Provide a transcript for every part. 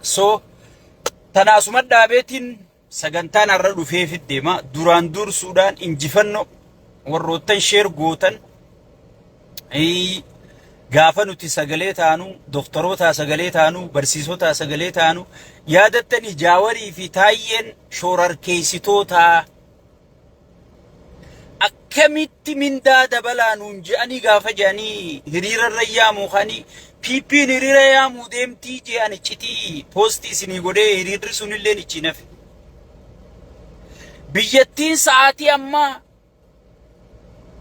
So tanaasuma dhaabeetiin sagantaan har'a dhufeefit deema. Duraan dursuudhaan injifannoo warroottan sheer gootan gaafa nuti sagalee taanu, doktoroota sagalee taanu, barsiisota sagalee taanu, yaadattanii Jaawarii fi Taayyeen shoorarkeessitoota akkamitti mindaa dabalaa nuun je'anii gaafa je'anii hiriirarra yaamuu kanii piippiin hiriira yaamuu deemtii je'an iccitii poostii isinii godhee hiriirri sunillee ichi nafe. Biyyattiin sa'aatii ammaa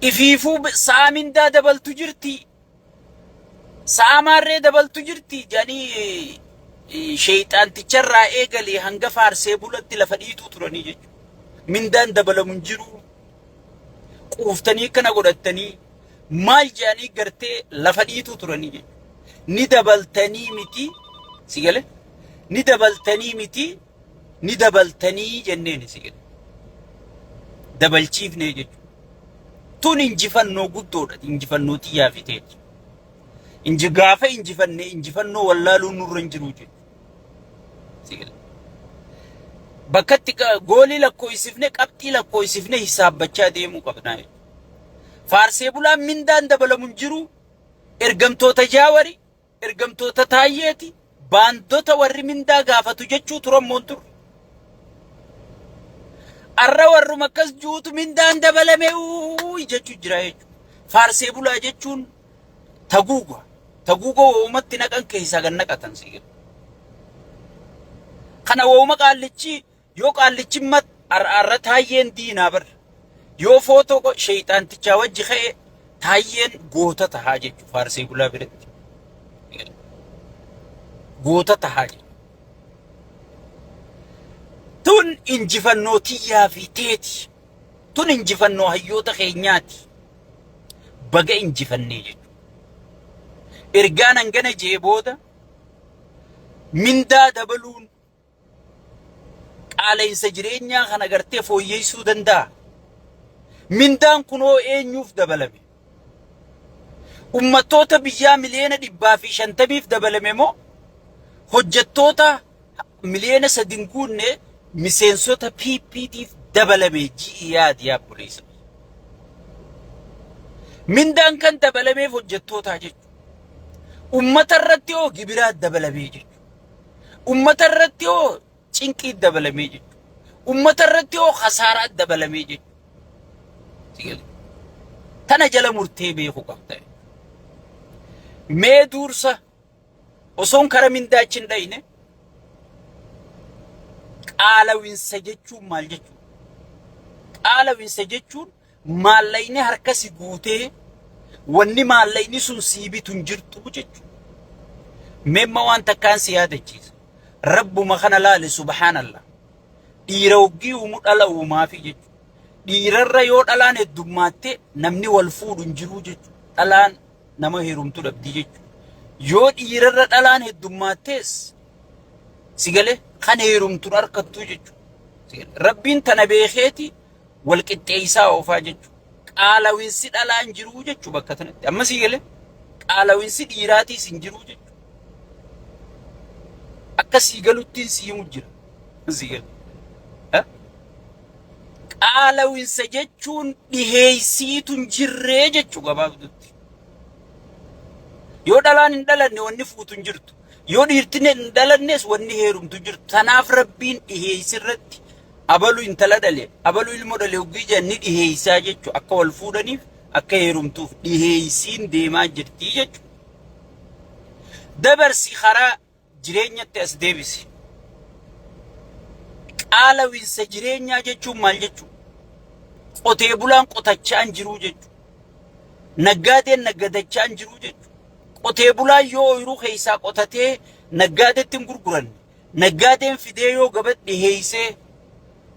ifiifuu sa'a mindaa dabaltu jirti. Sa'a maarree dabaltu jirti je'anii sheeyxaanticharraa eegalee hanga faarsee bulatti lafa dhiituu turanii jechuudha. Mindaan dabalamu hin jiru. Quuftanii kana godhattanii maal je'anii gartee lafa dhiituu turanii jechuudha. Ni dabaltanii miti sigale ni dabaltanii miti ni dabaltanii jenneen sigale dabalchiifnee jechuudha. Tun injifannoo guddoodha. Injifannoo xiyyaa fi ta'eeti. Gaafa injifanne injifannoo wallaaluun nurra hin jiru jechuudha. Bakkatti goolii lakkoofsifne qabxii lakkoofsifne hisaabbachaa deemuu qabna. Faarsee bulaan mindaan dabalamu hin jiru. Ergamtoota Jaawarii, ergamtoota Taayyeeti, baandota warri mindaa gaafatu jechuu turammoon turre. Arra warrum akkas juutu mindaan dabalame jechuu jira jechuudha. Faarsee bulaa jechuun taguuga. Taguuga woomatti naqan keessaa gan naqatan sigira. Kana wooma qaallichi yoo qaallichi mat arra Taayyeen diinaa barra. Yoo footoo sheeyxaantichaa wajji ka'e Taayyeen goota tahaa jechuudha faarsee bulaa biratti. Goota tahaa jechuudha. Tun injifannoo xiyyaa fi teeti. Tun injifannoo hayyoota keenyaati. Baga injifannee jechuudha. Ergaan hangana jee booda mindaa dabaluun qaala'insa jireenyaa kana gartee fooyyeessuu danda'a. Mindaan kunoo eenyuuf dabalame? Ummattoota biyyaa miliyoona 150 dabalame moo hojjettoota miliyoona 3 guunne miseensota PPTif dabalame ji'aati yaa poliisa. Mindaan kan dabalameef hojjettootaa jechuudha. Ummata irratti hoo gibiraa dabalamee jechuudha. Ummata irratti hoo cinqii dabalamee jechuudha. Ummata irratti hoo khasaaraa dabalamee jechuudha. Tana jala murtee beekuu qabda. Mee dursa osoon kara mindaachiin dhayne qaala'insa jechuun maal jechuudha? Qaala'insa jechuun maallayni harkasi guutee wanni maallayni sun sii bitu hin jirtu jechuudha. Meemma waan takkaan si yaadachiisa. Rabbuma kana laale subhaanallah. Dhiira hoggii uumu dhala uumaafi jechuudha. Dhiirarra yoo dhalaan heddummaatti namni wal fuudhu hin jiru jechuudha. Dhalaan nama heerumtu dhabdi jechuudha. Yoo dhiirarra dhalaan heddummaattees sigale kan heerumtu harkattu jechuudha. Rabbiin tana beekeeti wal qixxeessaa oofaa jechuudha. Qaala'insi dhalaan jiru jechuudha bakka tanatti. Amma sigale qaala'insi dhiiraatiis hin jiru jechuudha. Akka sigaluttiin siimu jira. Sigale. Qaala'insa jechuun dhiheessiitu hin jirree jechuudha gabaabdutti. Yoo dhalaan hin dhalanne wanni fuutu hin jirtu. Yoo dhiirtiin hin dhalannes wanni heerumtu jirtu. Tanaaf Rabbiin dhiheessirratti abalu intala dhale, abalu ilmoo dhale hoggii janni dhiheessaa jechuudha. Akka wal fuudhaniif, akka heerumtuuf dhiheessiin deemaa jirti jechuudha. Dabarsi karaa jireenyatti as deebisi. Qaala'insa jireenyaa jechuun maal jechuudha? Qotee bulaan qotachaa hin jiru jechuudha. Naggaadeen naggadachaa hin jiru jechuudha. Qotee bulaan yoo ooyiruu keessaa qotatee naggaadeetti hin gurguranne. Naggaadeen fidee yoo gabaa dhiheessee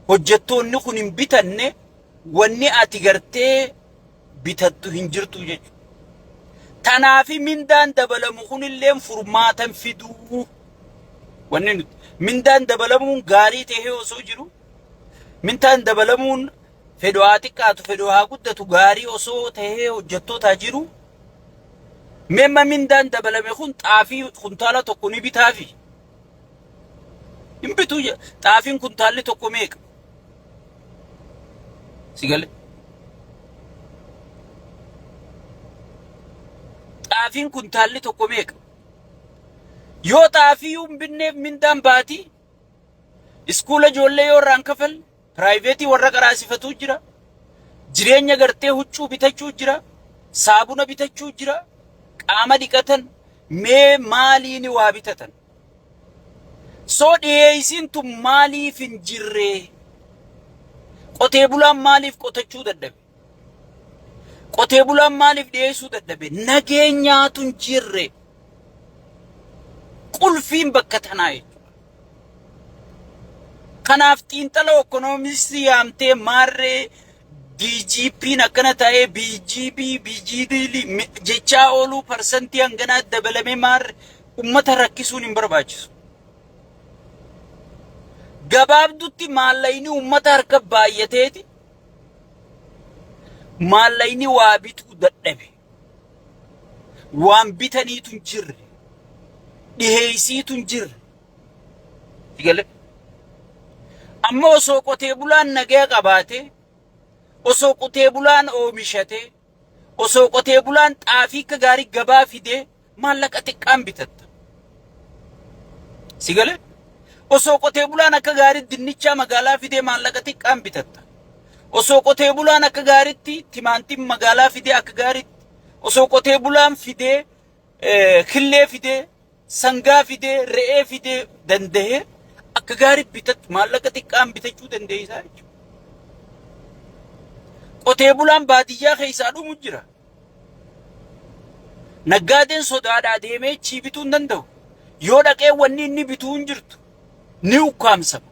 hojjettoonni kun hin bitanne wanni ati gartee bitattu hin jirtu jechuudha. Tanaafi mindaan dabalamu kunillee furmaatan fiduu. Wanni nuti mindaan dabalamuun gaarii ta'ee osoo jiru, mindaan dabalamuun fedhii haa xiqqaatu fedhii haa guddatu gaarii osoo ta'ee hojjettootaa jiru. Meemma mindaan dabalame kun xaafii kuntaala tokko ni bitaafi. Hin bituu xaafiin kuntaalli tokko meeqa? Si galee? Xaafiin kuntaalli tokko meeqa? Yoo xaafii hin binneef mindaan baatii iskuula ijoollee yoo irraan kafal piraayiveetii warra qaraasifatu jira. Jireenya gartee huccuu bitachuu jira. Saabuna bitachuu jira. Qaama dhiqatan mee maaliin waa bitatan? Soo dhiyeessiin tun maaliif hin jirre? Qotee bulaan maaliif qotachuu dadhabe? Qotee bulaan maaliif dhiyeessuu dadhabe? Nageenyaatu hin jirre. Qulfiin bakka tanaa jechuudha. Kanaaf xiinxala ekonomistii yaamtee maarree BGP'n akkana ta'ee BGD jechaa ooluu parsantii hanganaa dabalamee maarree ummata rakkisuun hin barbaachisu. Gabaabdutti maallayni ummata harka baay'ateeti. Maallayni waa bituu dadhabe. Waan bitaniitu hin jirre. Dhiheessiitu hin jirre. Digale. Amma osoo qotee bulaan nagaa qabaate, osoo qotee bulaan oomishate, osoo qotee bulaan xaafii akka gaarii gabaa fidee maallaqa xiqqaan bitatta. Si galee? Osoo qotee bulaan akka gaarii dinnichaa magaalaa fidee maallaqa xiqqaan bitatta. Osoo qotee bulaan akka gaariitti timaantiin magaalaa fidee akka gaariitti. Osoo qotee bulaan fidee killee fidee sangaa fidee re'ee fidee danda'ee akka gaarii bitatu maallaqa xiqqaan bitachuu dandeessaa jechuudha. Qotee bulaan baadiyyaa keessaa dhumu jira. Naggaadeen sodaadhaa deemee chii bituu hin danda'u. Yoo dhaqee wanni inni bituu hin jirtu ni ukkaamsama.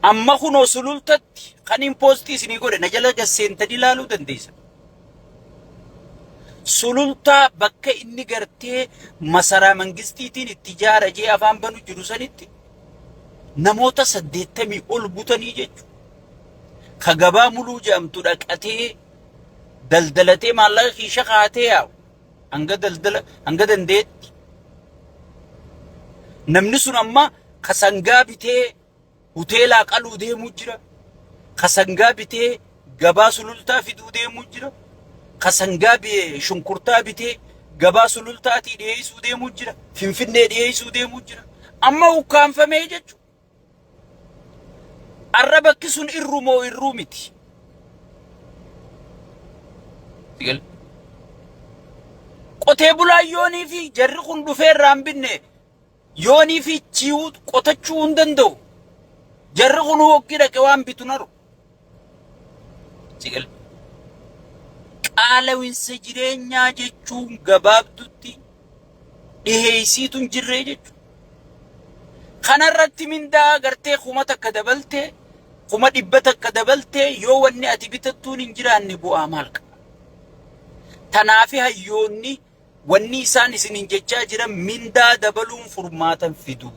Amma kunoo sulultatti kan impoostii isinii godhe na jala gasseentanii ilaaluu dandeessan. Sulultaa bakka inni gartee masaraa mangistiitiin itti ijaara jee afaan banu jiru sanitti namoota 80 ol butanii jechuudha. Ka gabaa muluu jedhamtu dhaqatee daldalatee maallaqa kiisha kaatee yaa'u hanga dandeetti. Namni sun amma ka sangaa bitee hoteelaa qaluu deemuu jira. Ka sangaa bitee gabaa sulultaa fiduu deemuu jira. Ka sangaa shunkurtaa bitee gabaa sulultaatii dhiyeessuu deemuu jira. Finfinnee dhiyeessuu deemuu jira. Amma ukkaanfamee jechuudha. Arra bakki sun irru moo irruu miti? Qotee bulaan yoonii fi jarri kun dhufee irraa hin binne yoonii fi chiiwuu qotachuu hin danda'u. Jarri kun hoggii dhaqe waan bitu naru. Qaala'insa jireenyaa jechuun gabaabdutti dhiheessiitu hin jirre jechuudha. Kanarratti mindaa gartee kuma takka dabaltee kuma 100 takka dabaltee yoo wanni ati bitattuun hin jiraanne bu'aa maal qaba? Tanaafi hayyoonni wanni isaan isiniin jechaa jiran mindaa dabaluun furmaatan fidu.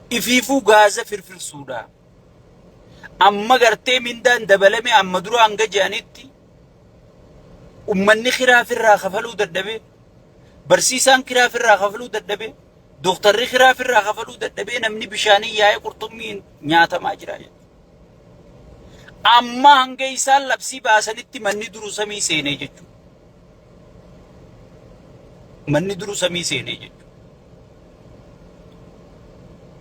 Ifiifuu gaaza firfirsuudha. Amma gartee mindaan dabalame amma dura hanga jedhanitti ummanni kiraa firraa kafaluu dadhabe. Barsiisaan kiraa firraa kafaluu dadhabe. Dooktarri kiraa firraa kafaluu dadhabee namni bishaanii yaa'ee qurxummii nyaatamaa jira. Amma hanga isaan labsii baasanitti manni duruu samii seenee jechuudha. Manni duruu samii seenee jechuudha.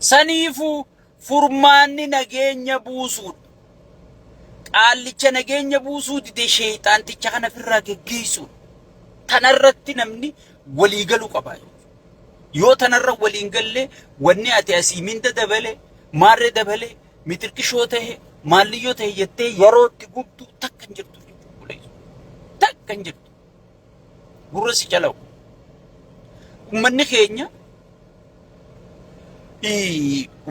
Saniifuu furmaanni nageenya buusuudha. Qaallicha nageenya buusuu dide sheexaanticha kana firraa geggeessuudha. Tanarratti namni walii galuu qaba. Yoo tanarra waliin galle wanni ati asii minda dabale maarree dabale mitirkishoo ta'e maalliyyoo ta'e jettee yeroo itti gubdu takka hin jirtu jechuudha. Takka hin jirtu. Gurra si calawu. Ummanni keenya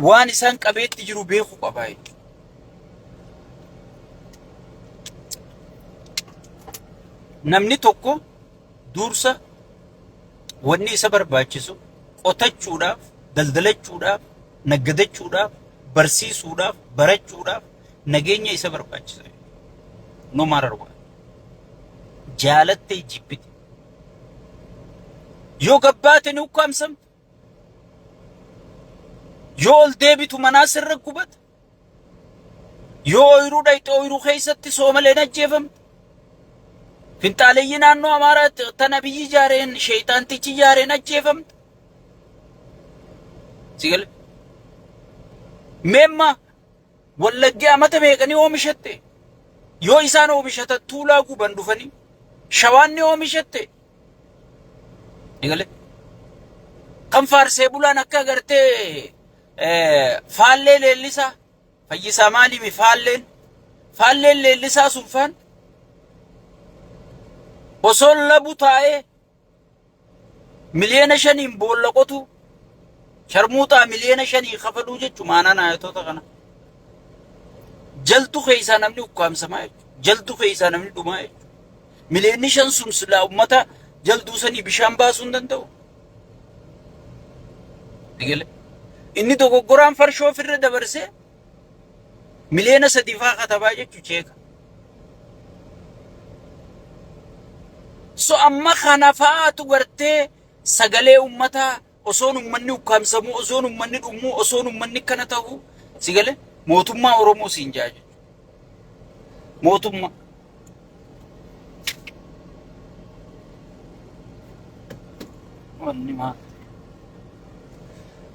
waan isaan qabeetti jiru beekuu qabaa jechuudha. Namni tokko dursa wanni isa barbaachisu qotachuudhaaf, daldalachuudhaaf, naggadachuudhaaf, barsiisuudhaaf, barachuudhaaf nageenya isa barbaachisa. No matter what. Jaalattee jibbite. Yoo gabbaate ni ukkaamsamte. Yoo ol deebitu manaa sirra gubata. Yoo ooyiruu dhayxe ooyiruu keessatti soomaleen ajjeefamte. Finxaaleeyyi naannoo Amaaraatti tana biyyi ijaareen sheeyxaantichi ijaareen ajjeefamte. Sigale. Meemma Wallaggi amata meeqanii oomishatte. Yoo isaan oomishatan tuulaa guban dhufanii Shawaan ni oomishatte. Sigale. Kan faarsee bulaan akka agartee faallee leellisaa Fayyisaa Maalimi faalleen leellisaa sunfaan osoo labu taa'ee miliyoona 5 boolla qotu sharmuuxaa miliyoona 5 kafaluu jechuun maanaan ayatoota kana. Jaltu keessaa namni ukkaamsamaa jechuudha. Jaltu keessaa namni dhumaa jechuudha. Miliyoonni 5 sun silaa uummata jaltuu sanii bishaan baasuu hin danda'u. Inni dogoggoraan farshoo ofirra dabarsee miliyoona 3 faa katabaa jechuudha cheeka. So amma kana fa'aatu gartee sagalee uummataa osoon uummanni ukkaamsamu osoon uummanni dhumu osoon uummanni kana ta'u sigale mootummaa Oromoo siin jaaje. Mootummaa wanni maa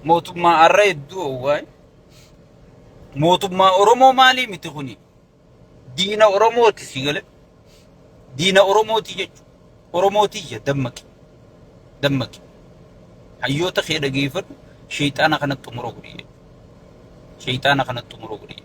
mootummaa arra hedduu waay mootummaa Oromoo maalii miti kuni diina Oromooti sigale diina Oromooti jechuudha. Oromooti ya dammaqi hayyoota kee dhageeffadhu shayxaana kanatti umuroo gudii